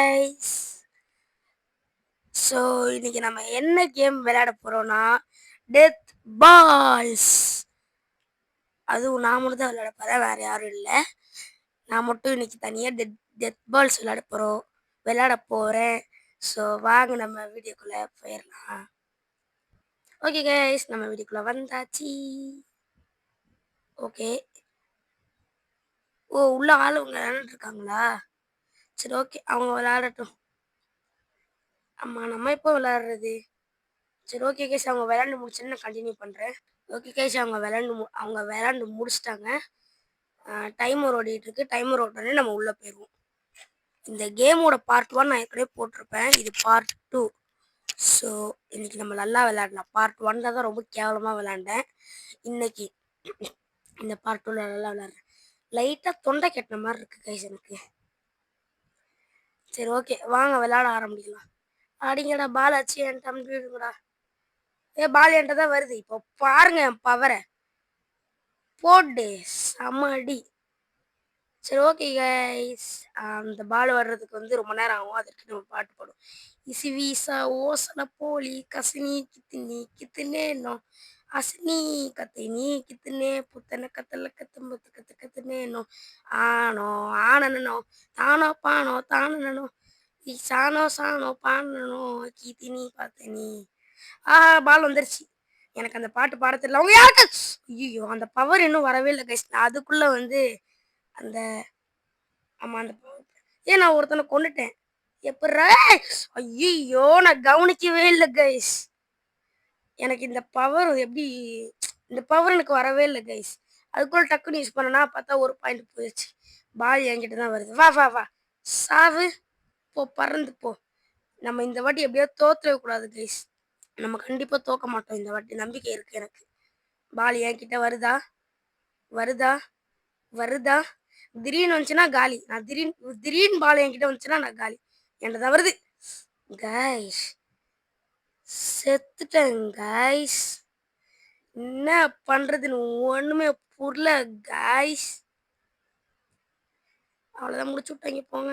Guys. So இன்னைக்கு நம்ம என்ன கேம் விளையாட போறோம்னா டெத் பால்ஸ். அதுவும் நான் மட்டும் தான் விளையாட போறேன், வேற யாரும் இல்லை. நான் மட்டும் இன்னைக்கு தனியாக டெத் பால்ஸ் விளையாட போறேன். ஸோ வாங்க நம்ம வீடியோக்குள்ள போயிடலாம். ஓகே கைஸ், நம்ம வீடியோக்குள்ள வந்தாச்சு. ஓகே, ஓ உள்ள ஆளுங்க விளையாண்டுட்டு இருக்காங்களா? சரி ஓகே, அவங்க விளையாடட்டும். ஆமாம், நம்ம எப்போ விளையாடுறது? சரி ஓகே கைஸ், அவங்க விளையாண்டு முடிச்சுன்னு நான் கண்டினியூ பண்ணுறேன். ஓகே கைஸ், அவங்க விளையாண்டு முடிச்சிட்டாங்க. டைமர் ஓடிட்டு இருக்கு. டைமர் ஓட்டனே நம்ம உள்ளே போயிடுவோம். இந்த கேமோட பார்ட் 1 நான் ஏற்கனவே போட்டிருப்பேன், இது பார்ட் 2. ஸோ இன்னைக்கு நம்ம நல்லா விளையாடலாம். பார்ட் 1 தான் ரொம்ப கேவலமாக விளையாண்டேன். இன்னைக்கு இந்த பார்ட் 2 நல்லா விளையாடுறேன். லைட்டாக தொண்டை கெட்டின மாதிரி இருக்கு கைஸ் எனக்கு. சரி ஓகே, வாங்க விளையாட ஆரம்பிக்கலாம். அடிங்கடா, பால் ஆச்சு என் தம்பிடா. பால் என்கிட்ட தான் வருது. இப்போ பாருங்க என் பவரை. போடு சமடி. சரி ஓகே கைஸ், அந்த பால் வர்றதுக்கு ரொம்ப நேரம் ஆகும். அதற்கு நம்ம பாட்டு பாடும். இசி வீசா ஓசல போலி கசினி கித்தினி கித்துனேனோ அசினி கத்தினி கித்துனே புத்தன கத்தல கத்தும்பத்து கத்து கத்துனேனோ ஆனோ ஆனனோ தானோ பானோ தானனோ சானோ சானோ பானனோ கீத்தினி பார்த்தனி. பால் வந்துருச்சு. எனக்கு அந்த பாட்டு பாட தெரியல. அவங்க யாருக்கு ஐயோ, அந்த பவர் இன்னும் வரவே இல்லை கைஸ். அதுக்குள்ள அந்த ஆமா, அந்த நான் ஒருத்தனை கொண்டுட்டேன். எப்படா? ஐயோ, நான் கவனிக்கவே இல்லை கைஸ். எனக்கு இந்த பவர் எனக்கு வரவே இல்லை கைஸ். அதுக்குள்ள டக்குன்னு யூஸ் பண்ணனா பார்த்தா ஒரு பாயிண்ட் போயிடுச்சு. பால் என்கிட்ட தான் வருது. வா வா வா, சாவு போ, பறந்து போ. நம்ம இந்த வாட்டி எப்படியோ தோத்துடவே கூடாது கைஸ். நம்ம கண்டிப்பா தோக்க மாட்டோம் இந்த வாட்டி, நம்பிக்கை இருக்கு எனக்கு. பால் என்கிட்ட வருதா வருதா வருதா? திடீர்னு வந்துச்சுன்னா காலி. நான் திடீர்னு பால் என்கிட்ட வந்துச்சுன்னா நான் காலி. என்கிட்ட தான் வருது கைஸ். செத்துட்டேன் கைஸ். என்ன பண்றதுன்னு ஒண்ணுமே புரியல கைஸ். அவ்வளோதான், முடிச்சு விட்டாங்க போங்க.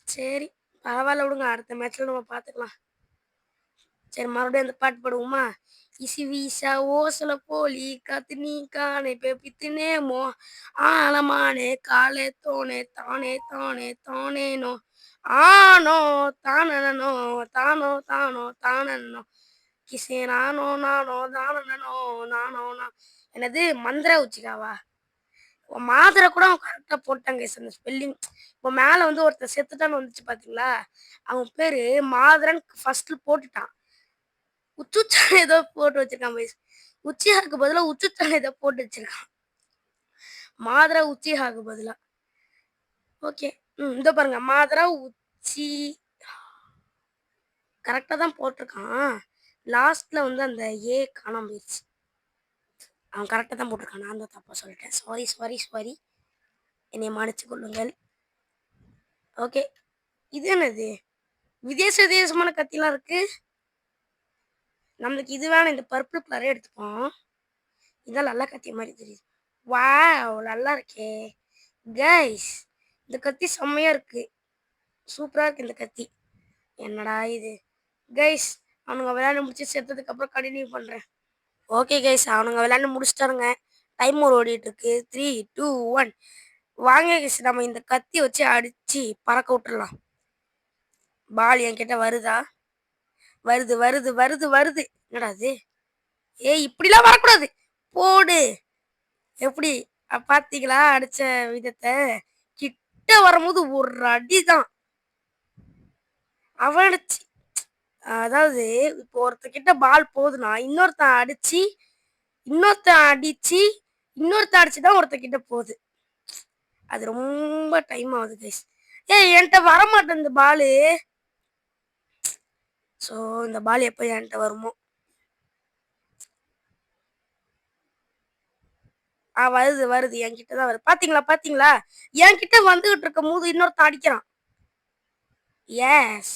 சரி பரவாயில்ல, விடுங்க, அடுத்த மேட்ச்ல நம்ம பார்த்துக்கலாம். சரி, மறுபடியும் அந்த பாட்டு பாடுவோமா? இசி வீசா ஓசல போலி கத்தினி காணே பெப்பித்தினேமோ ஆனமானே காலே தோனே தானே தானே தானேனோ ஆனோ தானனோ தானோ தானோ தானனோ கிசே நானோ நானோ தானனோ நானோ நான். என்னது மந்திர உச்சிகாவா? மாத்திரை கூட அவன் கரெக்டாக போட்டாங்க. அந்த ஸ்பெல்லிங் இப்போ மேலே ஒருத்தர் செத்துட்டான்னு வந்துச்சு பார்த்தீங்களா? அவன் பேர் மாதரன் ஃபர்ஸ்ட்ல போட்டுட்டான். உச்சுச்சான் ஏதோ போட்டு வச்சிருக்கான் பைஸ். உச்சிஹாக்கு பதிலாக உச்சுச்சான் ஏதோ போட்டு வச்சிருக்கான். மாதரா உச்சிஹாக்கு பதிலாக. ஓகே, இதோ பாருங்க, மாதரா உச்சி கரெக்டாக தான் போட்டிருக்கான். லாஸ்ட்ல அந்த ஏ காணாம போயிடுச்சு. அவன் கரெக்டாக தான் போட்டிருக்கான். நான் தான் தப்பாக சொல்லிட்டேன். சாரி சாரி சாரி, என்னை மன்னிச்சு கொள்ளுங்கள். ஓகே, இது என்னது? விதேசமான கத்திலாம் இருக்கு. நம்மளுக்கு இது வேணும். இந்த பர்பிள் கலரே எடுத்துப்போம். இதான் நல்லா கத்திய மாதிரி தெரியுது. வாவ், நல்லா இருக்கே கைஸ். இந்த கத்தி செம்மையா இருக்கு, சூப்பரா இருக்கு இந்த கத்தி. என்னடா இது கைஸ்? அவனுங்க விளையாண்டு முடிச்சு செத்ததுக்கு அப்புறம் கண்டினியூ பண்றேன். ஓகே கைஸ், அவனுங்க விளையாண்டு முடிச்சிட்டாருங்க. டைமர் ஓடிட்டு இருக்கு. 3 2 1. வாங்க கைஸ், நம்ம இந்த கத்தி வச்சு அடிச்சு பறக்க விட்டுறலாம். பால் என்கிட்ட வருதா? வருது வருது வருது வருது. என்னடா அது? இப்படிலாம் வரக்கூடாது. போடு. எப்படி பாத்தீங்களா அடிச்ச விதத்தை? கிட்ட வரும்போது ஒரு அடிதான் அவன் அடிச்சு. அதாவது இப்போ ஒருத்தக்கிட்ட பால் போகுதுன்னா இன்னொருத்தன் அடிச்சு இன்னொருத்தன் ஒருத்தக்கிட்ட போகுது. அது ரொம்ப டைம் ஆகுது கைஸ். என்கிட்ட வரமாட்டேன் இந்த பாலு. ஸோ இந்த பால் எப்போ என்கிட்ட வருமோ? வருது வருது, என்கிட்ட தான் வருது. பாத்தீங்களா? என்கிட்ட வந்துகிட்டு இருக்கும் போது இன்னொருத்தன் அடிக்கிறான். எஸ்.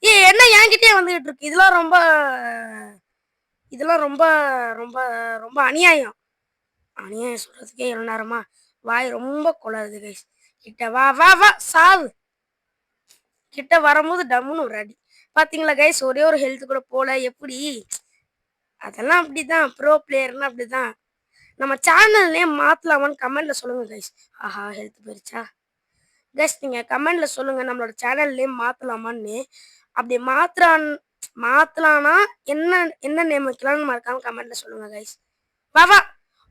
என்ன என்கிட்டயே வந்துகிட்டு இருக்கு? இதெல்லாம் ரொம்ப ரொம்ப ரொம்ப அநியாயம். சொல்றதுக்கே எவ்வளோ நேரமா? வாய் ரொம்ப குளறுது கைஸ். கிட்ட வா வா வா சாவு. கிட்ட வரும்போது டம்முன்னு ஒரு அடி. பாத்தீங்களா கைஸ், ஒரே ஒரு ஹெல்த் கூட போல. எப்படி? அதெல்லாம் அப்படிதான், ப்ரோ பிளேயர்னா அப்படிதான். நம்ம சேனல் நேம் மாத்தலாமான்னு கமெண்ட்ல சொல்லுங்க கைஸ். ஆஹா, ஹெல்த் போயிருச்சா? கைஸ் நீங்க கமெண்ட்ல சொல்லுங்க நம்மளோட சேனல் நேம் மாத்தலாமான்னு. அப்படி மாத்தலானா என்ன என்ன நேம் வைக்கலாம்னு மறக்காம கமெண்ட்ல சொல்லுங்க கைஸ். வா வா.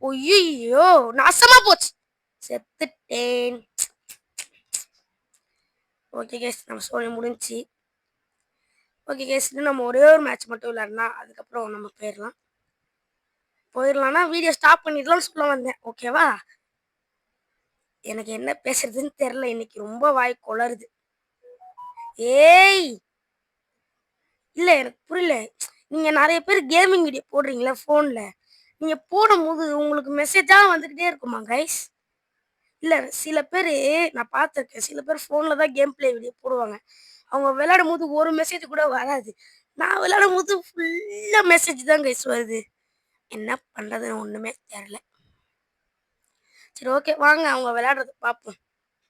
ஐயோ, நாசமா போச்சு. செத்துட்டேன். ஓகே கைஸ், நம்ம ஸ்டோரி முடிஞ்சுச்சு. ஓகே கைஸ், இன்னும் நம்ம ஒரே ஒரு மேட்ச் மட்டும் விளையாடலாம், அதுக்கப்புறம் நம்ம போயிடலாம்னா வீடியோ ஸ்டாப் பண்ணிடலாம்னு சொல்ல வந்தேன். ஓகேவா? எனக்கு என்ன பேசுறதுன்னு தெரியல, இன்னைக்கு ரொம்ப வாய் குளறுது. ஏய், இல்ல எனக்கு புரியல. நீங்க நிறைய பேர் கேமிங் வீடியோ போடுறீங்களா போன்ல, நீங்க போடும்போது உங்களுக்கு மெசேஜா வந்துகிட்டே இருக்குமா கைஸ்? இல்ல சில பேர் நான் பார்த்துருக்கேன், சில பேர் போன்ல தான் கேம் பிளே வீடியோ போடுவாங்க. அவங்க விளையாடும் போது ஒரு மெசேஜ் கூட வராது. நான் விளையாடும் போது ஃபுல்லா மெசேஜ் தான் கைஸ் வருது. என்ன பண்றதுன்னு ஒண்ணுமே தெரியல. சரி ஓகே, வாங்க அவங்க விளையாடுறத பார்ப்போம்.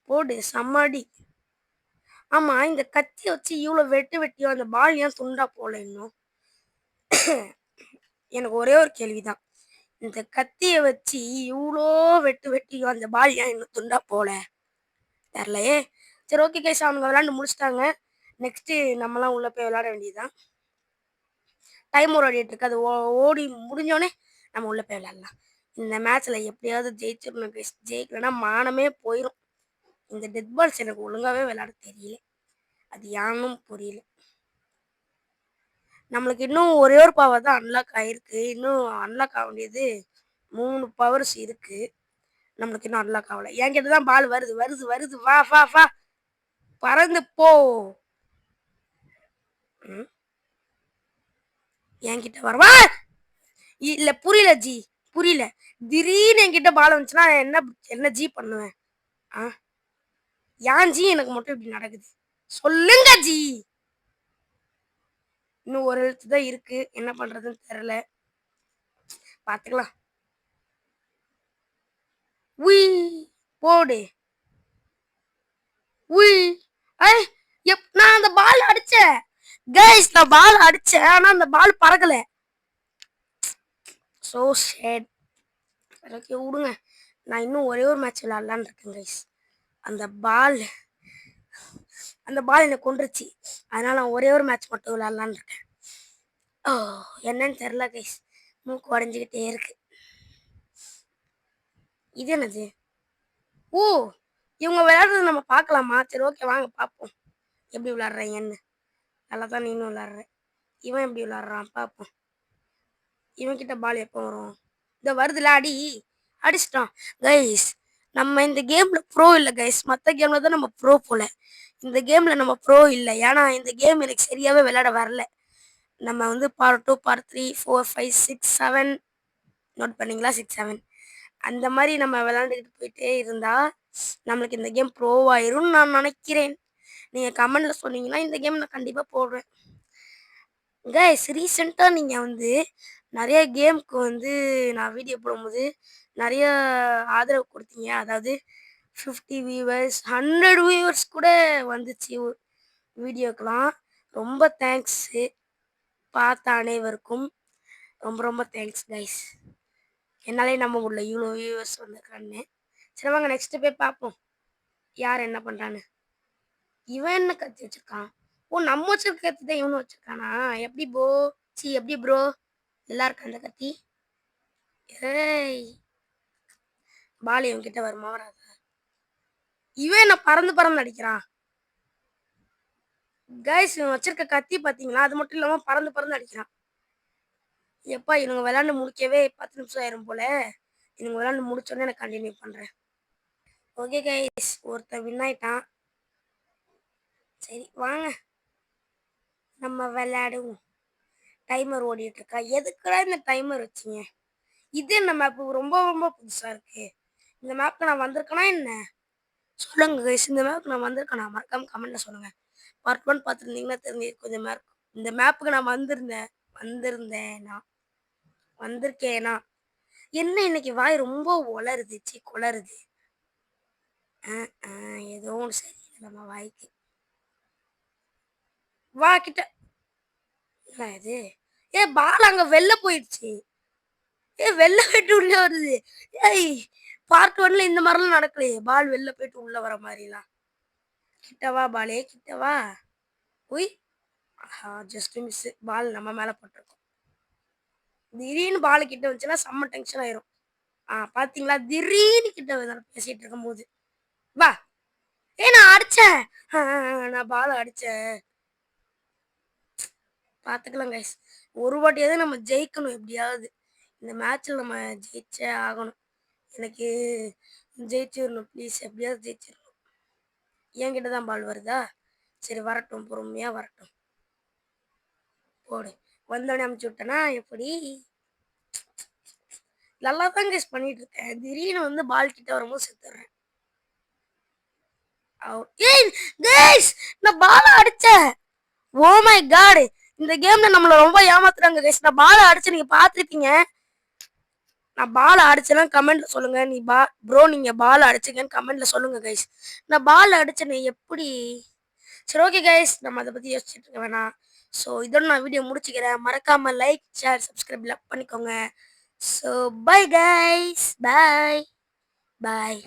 போடு சம்மாடி. ஆமா, இந்த கத்தியை வச்சு இவ்வளவு வெட்டியோ அந்த பால் ஏன் துண்டா போல இன்னும்? எனக்கு ஒரே ஒரு கேள்விதான், இந்த கத்தியை வச்சு இவ்வளோ வெட்டியோ அந்த பால் ஏன் இன்னும் துண்டா போல? தெரியலையே. சரி ஓகே கைஸ், அவங்க விளையாண்டு முடிச்சிட்டாங்க. நெக்ஸ்ட் நம்மலாம் உள்ள போய் விளையாட வேண்டியதுதான். டைம் ஓடிட்டு இருக்கு, அது ஓடி முடிஞ்சோடனே நம்ம உள்ள போய் விளையாடலாம். இந்த மேட்ச்ல எப்படியாவது ஜெயிச்சிடணும் கைஸ். ஜெயிக்கலன்னா மானமே போயிடும். இந்த டெத் பால்ஸ் எனக்கு ஒழுங்காவே விளையாட தெரியல, அது யானும் புரியல. நம்மளுக்கு இன்னும் ஒரே ஒரு பவர் தான் அன்லாக் ஆயிருக்கு. இன்னும் அன்லாக் ஆக வேண்டியது 3 பவர்ஸ் இருக்கு. நம்மளுக்கு இன்னும் அன்லாக் ஆகல. என்கிட்ட தான் பால் வருது வருது வருது. வா வா வா, பறந்து போ. என்கிட்ட வரவா? இல்ல புரியல ஜி, புரியல. திடீர்னு என்கிட்ட பால் வந்துச்சுன்னா என்ன என்ன ஜி பண்ணுவேன்? ஆ, ஏன் ஜி எனக்கு மட்டும் இப்படி நடக்குது சொல்லுங்க ஜி. இன்னும் ஒரு எழுத்து தான் இருக்கு, என்ன பண்றதுன்னு தெரியல, பாத்துக்கலாம். உய், போடு. உய், ஐ, நான் அந்த பால் அடிச்சேன் கைஸ், நான் பால் அடிச்சேன், ஆனா அந்த பால் பறக்கல. So sad. ஓகே விடுங்க, நான் இன்னும் ஒரே ஒரு மேட்ச் விளையாடலான்னு இருக்கேன் கைஸ். அந்த பால் அந்த பால் என்னை கொன்றுச்சு, அதனால நான் ஒரே ஒரு மேட்ச் மட்டும் விளையாடலான்னு இருக்கேன். ஓ, என்னன்னு தெரியல கைஸ், மூக்கு உடஞ்சிக்கிட்டே இருக்கு. இது என்னது? ஓ, இவங்க விளையாடுறது நம்ம பார்க்கலாமா? சரி ஓகே, வாங்க பார்ப்போம் எப்படி விளையாடுறீங்கன்னு. நல்லா தான் நீனும் விளையாடுற. இவன் எப்படி விளையாடுறான் பார்ப்போம். இவன் கிட்ட பால் எப்போ வரும்? இந்த வருதுல, அடி. அடிச்சிட்டான் கைஸ். நம்ம இந்த கேம்ல ப்ரோ இல்லை கைஸ், மற்ற கேம்ல தான் நம்ம ப்ரோ போல. இந்த கேம்ல நம்ம ப்ரோ இல்லை, ஏன்னா இந்த கேம் எனக்கு சரியாவே விளையாட வரல. நம்ம வந்து பார்ட் 2 பார்ட் 3 4 5 6 7 நோட் பண்ணீங்களா? 6 7 அந்த மாதிரி நம்ம விளையாண்டுக்கிட்டு போயிட்டே இருந்தா நம்மளுக்கு இந்த கேம் ப்ரோ ஆயிரும்னு நான் நினைக்கிறேன். நீங்க கமெண்ட்ல சொன்னீங்கன்னா இந்த கேம் நான் கண்டிப்பா போடுறேன். கைஸ் ரீசெண்டாக நீங்கள் வந்து நிறைய கேமுக்கு வந்து நான் வீடியோ போடும்போது நிறைய ஆதரவு கொடுத்தீங்க. அதாவது 50 வியூவர்ஸ் 100 வியூவர்ஸ் கூட வந்துச்சு வீடியோக்கெலாம். ரொம்ப தேங்க்ஸு. பார்த்த அனைவருக்கும் ரொம்ப ரொம்ப தேங்க்ஸ் கைஸ். என்னாலே நம்ப முடியல இவ்வளோ வியூவர்ஸ் வந்திருக்கான்னு. சரி வாங்க நெக்ஸ்ட்டு போய் பார்ப்போம் யார் என்ன பண்ணுறான்னு. இவன் என்ன கத்தி வச்சிருக்கான்? ஓ, நம்ம வச்சிருக்க கத்தி தான் இவனு வச்சிருக்கானா? எப்படி எப்படி ப்ரோ நல்லா இருக்கு அந்த கத்தி? ஏய், பால் இவன் கிட்ட வருமா வராதா? இவன் என்ன பறந்து பறந்து அடிக்கிறான்? கைஸ் இவன் வச்சிருக்க கத்தி பாத்தீங்களா? அது மட்டும் இல்லாம பறந்து பறந்து அடிக்கிறான். எப்பா, இவங்க விளையாண்டு முடிக்கவே 10 நிமிஷம் ஆயிரும் போல. இவங்க விளையாண்டு முடிச்சோடனே நான் கண்டினியூ பண்றேன். ஓகே கைஸ், ஒருத்தன் வின் ஆயிட்டான். சரி வாங்க நம்ம விளையாடுவோம். டைமர் ஓடிட்டு இருக்கா? எதுக்குடா இந்த டைமர் வச்சீங்க? இது என்ன மேப்? ரொம்ப ரொம்ப புதுசா இருக்கு. இந்த மேப்க்கு நான் வந்திருக்கேனா என்ன? சொல்லுங்க கைஸ், இந்த மேப்க்கு நான் வந்திருக்கேனா? மறக்காம கமெண்ட்ல சொல்லுங்க. பார்ட் 1 பார்த்துருந்தீங்கன்னா தெரிஞ்சிருக்கும் இந்த மேப். இந்த மேப்புக்கு நான் வந்திருந்தேனா வந்திருக்கேனா? என்ன இன்னைக்கு வாய் ரொம்ப ஒளருது, குளருது. ஏதோ ஒன்று சரியில்லை நம்ம வாய்க்கு. வா கிட்ட. என்ன இது? பால் அங்க வெளில போயிடுச்சு. வெளில போயிட்டு உள்ள வருது. ஏய் பார்ட் 1ல இந்த மாதிரிலாம் நடக்கலையே. பால் வெளில போயிட்டு உள்ள வர மாதிரிலாம். கிட்டவா பாலே கிட்டவா. உய் ஜஸ்ட் மிஸ். பால் நம்ம மேல போட்டிருக்கோம். திடீர்னு பால் கிட்ட வந்துச்சுன்னா செம்ம டென்ஷன் ஆயிரும். பாத்தீங்களா திடீர்னு கிட்ட பேசிட்டு இருக்கும் போது. வா. நான் அடிச்சேன். நான் பால் அடிச்சேன். பார்த்துக்கலாம் கைஸ். ஒரு வாட்டியாவது நம்ம ஜெயிக்கணும் எப்படியாவது. இந்த மேட்ச்சில் நம்ம ஜெயிச்சே ஆகணும். எனக்கு ஜெயிச்சிடணும் ப்ளீஸ். எப்படியாவது ஜெயிச்சிடணும். என்கிட்ட தான் பால் வருதா? சரி வரட்டும், பொறுமையாக வரட்டும். போடு. வந்தோடனே அமுச்சு விட்டேனா எப்படி? நல்லா தான் கைஸ் பண்ணிட்டு இருக்கேன். திடீர்னு வந்து பால் கிட்ட வரும்போது செத்துடுறேன். ஏய் கைஸ் நான் பால் அடிச்சேன். ஓ மை காட், இந்த கேம்ல நம்மள ரொம்ப ஏமாத்துறாங்க கைஸ். நான் பால் அடிச்சு நீங்க பாத்துருப்பீங்க. நான் பால் அடிச்சேன்னா கமெண்ட்ல சொல்லுங்க. ப்ரோ நீங்க பால் அடிச்சீங்கன்னு கமெண்ட்ல சொல்லுங்க கைஸ். நான் பால் அடிச்சேனே எப்படி? சரி ஓகே கைஸ், நம்ம அதை பத்தி யோசிச்சுட்டு இருக்க வேணாம். ஸோ இதோட நான் வீடியோ முடிச்சுக்கிறேன். மறக்காம லைக் ஷேர் சப்ஸ்கிரைப் பண்ணிக்கோங்க. ஸோ பை கைஸ், பாய் பாய்.